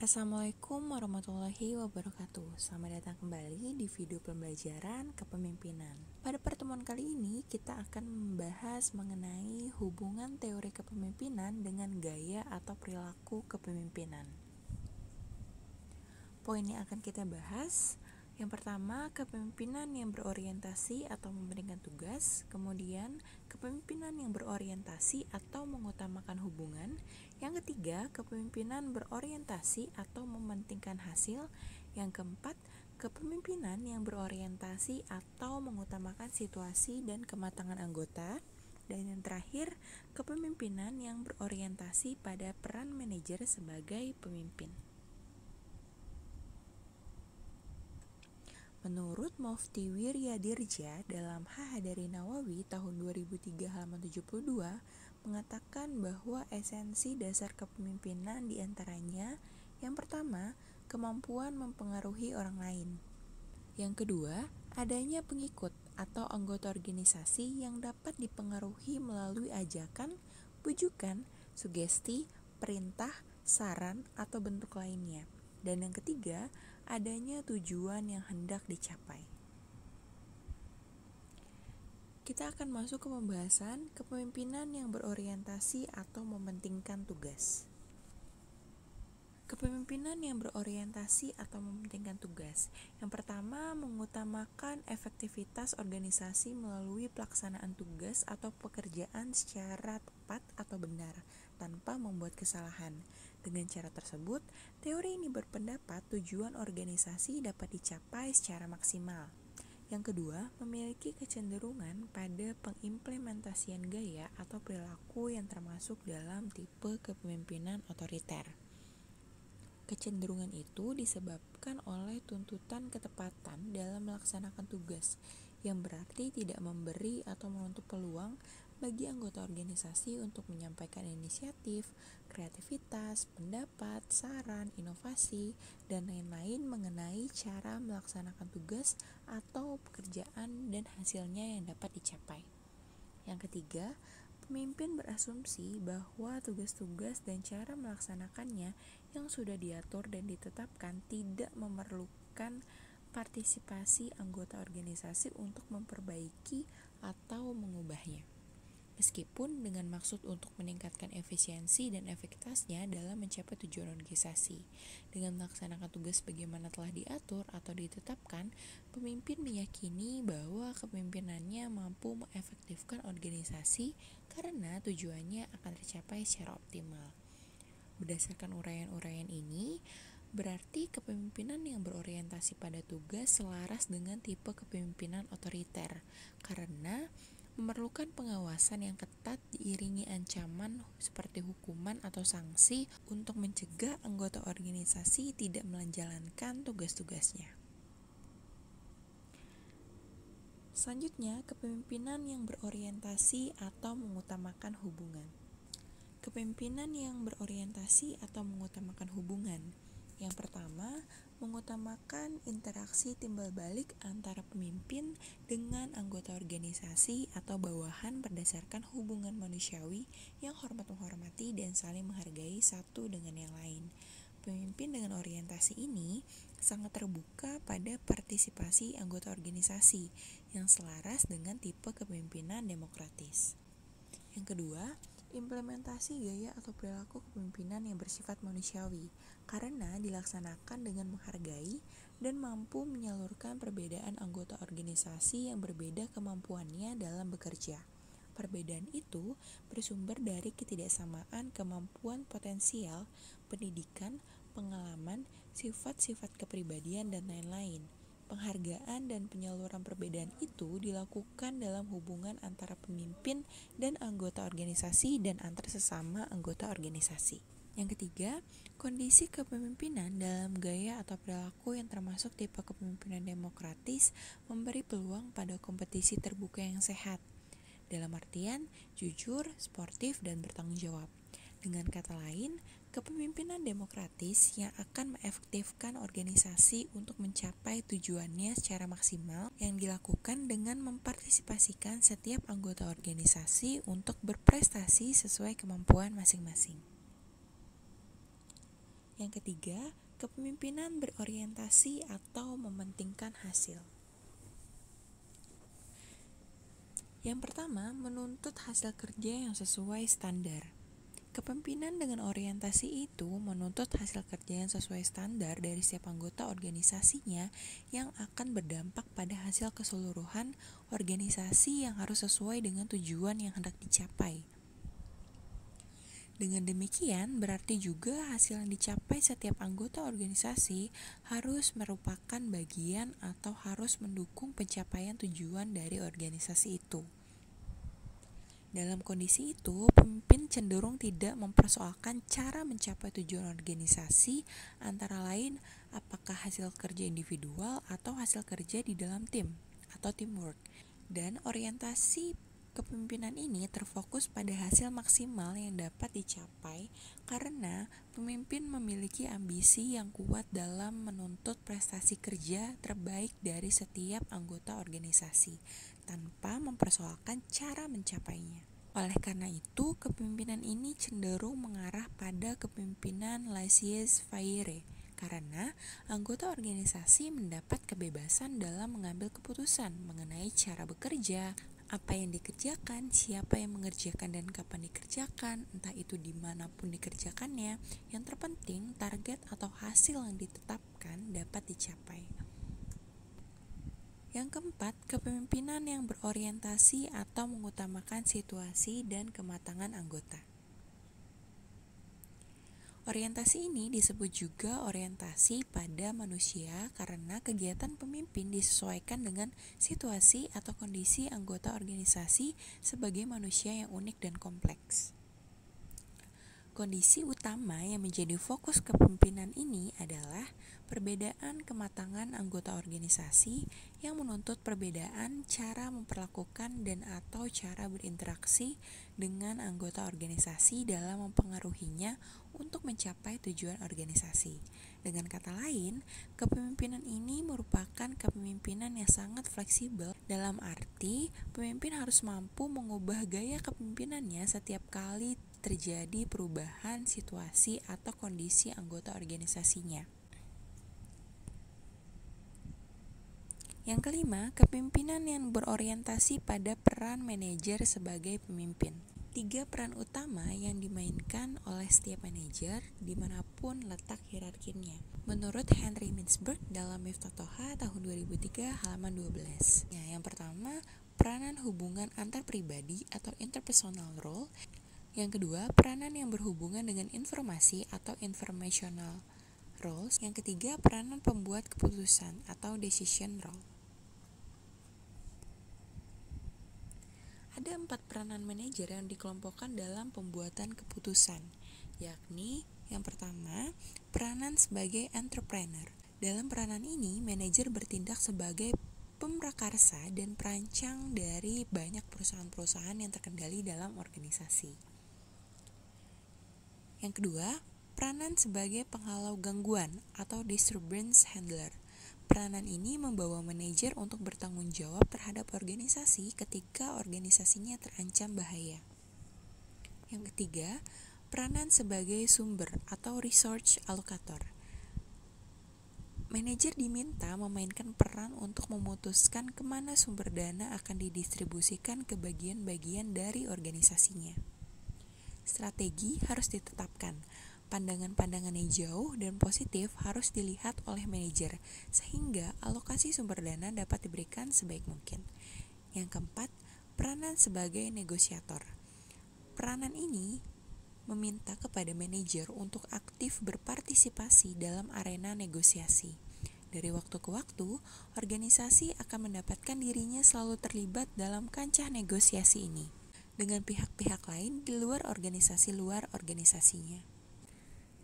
Assalamualaikum warahmatullahi wabarakatuh. Selamat datang kembali di video pembelajaran kepemimpinan. Pada pertemuan kali ini kita akan membahas mengenai hubungan teori kepemimpinan dengan gaya atau perilaku kepemimpinan. Poin yang akan kita bahas, yang pertama, kepemimpinan yang berorientasi atau mementingkan tugas. Kemudian, kepemimpinan yang berorientasi atau mengutamakan hubungan. Yang ketiga, kepemimpinan berorientasi atau mementingkan hasil. Yang keempat, kepemimpinan yang berorientasi atau mengutamakan situasi dan kematangan anggota. Dan yang terakhir, kepemimpinan yang berorientasi pada peran manajer sebagai pemimpin. Menurut Mufti Wiryadirja dalam Hahadari Nawawi tahun 2003 halaman 72 mengatakan bahwa esensi dasar kepemimpinan diantaranya yang pertama, kemampuan mempengaruhi orang lain. Yang kedua, adanya pengikut atau anggota organisasi yang dapat dipengaruhi melalui ajakan, bujukan, sugesti, perintah, saran, atau bentuk lainnya. Dan yang ketiga, adanya tujuan yang hendak dicapai. Kita akan masuk ke pembahasan kepemimpinan yang berorientasi atau mementingkan tugas. Kepemimpinan yang berorientasi atau mementingkan tugas. Yang pertama, mengutamakan efektivitas organisasi melalui pelaksanaan tugas atau pekerjaan secara tepat atau benar, tanpa membuat kesalahan. Dengan cara tersebut, teori ini berpendapat tujuan organisasi dapat dicapai secara maksimal. Yang kedua, memiliki kecenderungan pada pengimplementasian gaya atau perilaku yang termasuk dalam tipe kepemimpinan otoriter. Kecenderungan itu disebabkan oleh tuntutan ketepatan dalam melaksanakan tugas, yang berarti tidak memberi atau menutup peluang bagi anggota organisasi untuk menyampaikan inisiatif, kreativitas, pendapat, saran, inovasi, dan lain-lain mengenai cara melaksanakan tugas atau pekerjaan dan hasilnya yang dapat dicapai. Yang ketiga, pemimpin berasumsi bahwa tugas-tugas dan cara melaksanakannya yang sudah diatur dan ditetapkan tidak memerlukan partisipasi anggota organisasi untuk memperbaiki atau mengubahnya. Meskipun dengan maksud untuk meningkatkan efisiensi dan efektivitasnya dalam mencapai tujuan organisasi. Dengan melaksanakan tugas bagaimana telah diatur atau ditetapkan, pemimpin meyakini bahwa kepemimpinannya mampu mengefektifkan organisasi karena tujuannya akan tercapai secara optimal. Berdasarkan uraian-uraian ini, berarti kepemimpinan yang berorientasi pada tugas selaras dengan tipe kepemimpinan otoriter, karena memerlukan pengawasan yang ketat diiringi ancaman seperti hukuman atau sanksi untuk mencegah anggota organisasi tidak menjalankan tugas-tugasnya. Selanjutnya, kepemimpinan yang berorientasi atau mengutamakan hubungan. Kepemimpinan yang berorientasi atau mengutamakan hubungan. Yang pertama, mengutamakan interaksi timbal balik antara pemimpin dengan anggota organisasi atau bawahan berdasarkan hubungan manusiawi yang hormat menghormati dan saling menghargai satu dengan yang lain. Pemimpin dengan orientasi ini sangat terbuka pada partisipasi anggota organisasi yang selaras dengan tipe kepemimpinan demokratis. Yang kedua, implementasi gaya atau perilaku kepemimpinan yang bersifat manusiawi karena dilaksanakan dengan menghargai dan mampu menyalurkan perbedaan anggota organisasi yang berbeda kemampuannya dalam bekerja. Perbedaan itu bersumber dari ketidaksamaan kemampuan potensial, pendidikan, pengalaman, sifat-sifat kepribadian, dan lain-lain. Penghargaan dan penyaluran perbedaan itu dilakukan dalam hubungan antara pemimpin dan anggota organisasi dan antar sesama anggota organisasi. Yang ketiga, kondisi kepemimpinan dalam gaya atau perilaku yang termasuk tipe kepemimpinan demokratis memberi peluang pada kompetisi terbuka yang sehat. Dalam artian, jujur, sportif, dan bertanggung jawab. Dengan kata lain, kepemimpinan demokratis yang akan mengefektifkan organisasi untuk mencapai tujuannya secara maksimal yang dilakukan dengan mempartisipasikan setiap anggota organisasi untuk berprestasi sesuai kemampuan masing-masing. Yang ketiga, kepemimpinan berorientasi atau mementingkan hasil. Yang pertama, menuntut hasil kerja yang sesuai standar. Kepemimpinan dengan orientasi itu menuntut hasil kerja yang sesuai standar dari setiap anggota organisasinya yang akan berdampak pada hasil keseluruhan organisasi yang harus sesuai dengan tujuan yang hendak dicapai. Dengan demikian, berarti juga hasil yang dicapai setiap anggota organisasi harus merupakan bagian atau harus mendukung pencapaian tujuan dari organisasi itu. Dalam kondisi itu, pemimpin cenderung tidak mempersoalkan cara mencapai tujuan organisasi, antara lain apakah hasil kerja individual atau hasil kerja di dalam tim atau teamwork. Dan orientasi kepemimpinan ini terfokus pada hasil maksimal yang dapat dicapai karena pemimpin memiliki ambisi yang kuat dalam menuntut prestasi kerja terbaik dari setiap anggota organisasi tanpa mempersoalkan cara mencapainya. Oleh karena itu, kepemimpinan ini cenderung mengarah pada kepemimpinan laissez-faire karena anggota organisasi mendapat kebebasan dalam mengambil keputusan mengenai cara bekerja, apa yang dikerjakan, siapa yang mengerjakan dan kapan dikerjakan, entah itu dimanapun dikerjakannya. Yang terpenting, target atau hasil yang ditetapkan dapat dicapai. Yang keempat, kepemimpinan yang berorientasi atau mengutamakan situasi dan kematangan anggota. Orientasi ini disebut juga orientasi pada manusia karena kegiatan pemimpin disesuaikan dengan situasi atau kondisi anggota organisasi sebagai manusia yang unik dan kompleks. Kondisi utama yang menjadi fokus kepemimpinan ini adalah perbedaan kematangan anggota organisasi yang menuntut perbedaan cara memperlakukan dan atau cara berinteraksi dengan anggota organisasi dalam mempengaruhinya untuk mencapai tujuan organisasi. Dengan kata lain, kepemimpinan ini merupakan kepemimpinan yang sangat fleksibel dalam arti pemimpin harus mampu mengubah gaya kepemimpinannya setiap kali terjadi perubahan situasi atau kondisi anggota organisasinya. Yang kelima, kepemimpinan yang berorientasi pada peran manajer sebagai pemimpin. 3 peran utama yang dimainkan oleh setiap manajer dimanapun letak hierarkinya. Menurut Henry Mintzberg dalam Miftah Toha tahun 2003 halaman 12. Yang pertama, peranan hubungan antar pribadi atau interpersonal role. Yang kedua, peranan yang berhubungan dengan informasi atau informational roles. Yang ketiga, peranan pembuat keputusan atau decision role. Ada 4 peranan manajer yang dikelompokkan dalam pembuatan keputusan, yakni yang pertama, peranan sebagai entrepreneur. Dalam peranan ini, manajer bertindak sebagai pemrakarsa dan perancang dari banyak perusahaan-perusahaan yang terkendali dalam organisasi. Yang kedua, peranan sebagai penghalau gangguan atau disturbance handler. Peranan ini membawa manajer untuk bertanggung jawab terhadap organisasi ketika organisasinya terancam bahaya. Yang ketiga, peranan sebagai sumber atau resource allocator. Manajer diminta memainkan peran untuk memutuskan kemana sumber dana akan didistribusikan ke bagian-bagian dari organisasinya. Strategi harus ditetapkan. Pandangan-pandangan yang jauh dan positif harus dilihat oleh manajer, sehingga alokasi sumber dana dapat diberikan sebaik mungkin. Yang keempat, peranan sebagai negosiator. Peranan ini meminta kepada manajer untuk aktif berpartisipasi dalam arena negosiasi. Dari waktu ke waktu, organisasi akan mendapatkan dirinya selalu terlibat dalam kancah negosiasi ini dengan pihak-pihak lain di luar organisasinya.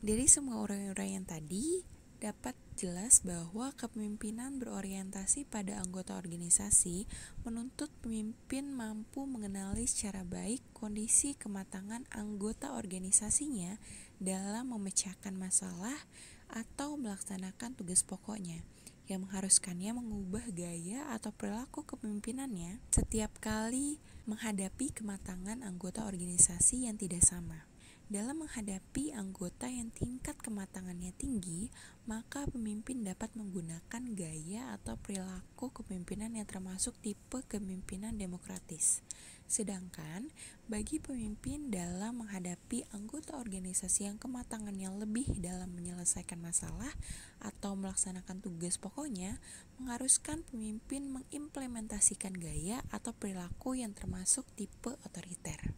Dari semua uraian-uraian tadi, dapat jelas bahwa kepemimpinan berorientasi pada anggota organisasi menuntut pemimpin mampu mengenali secara baik kondisi kematangan anggota organisasinya dalam memecahkan masalah atau melaksanakan tugas pokoknya, yang mengharuskannya mengubah gaya atau perilaku kepemimpinannya setiap kali menghadapi kematangan anggota organisasi yang tidak sama. Dalam menghadapi anggota yang tingkat kematangannya tinggi, maka pemimpin dapat menggunakan gaya atau perilaku kepemimpinan yang termasuk tipe kepemimpinan demokratis. Sedangkan bagi pemimpin dalam menghadapi anggota organisasi yang kematangannya lebih dalam menyelesaikan masalah atau melaksanakan tugas pokoknya, mengharuskan pemimpin mengimplementasikan gaya atau perilaku yang termasuk tipe otoriter.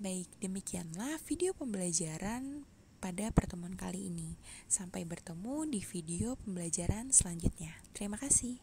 Baik, demikianlah video pembelajaran pada pertemuan kali ini. Sampai bertemu di video pembelajaran selanjutnya. Terima kasih.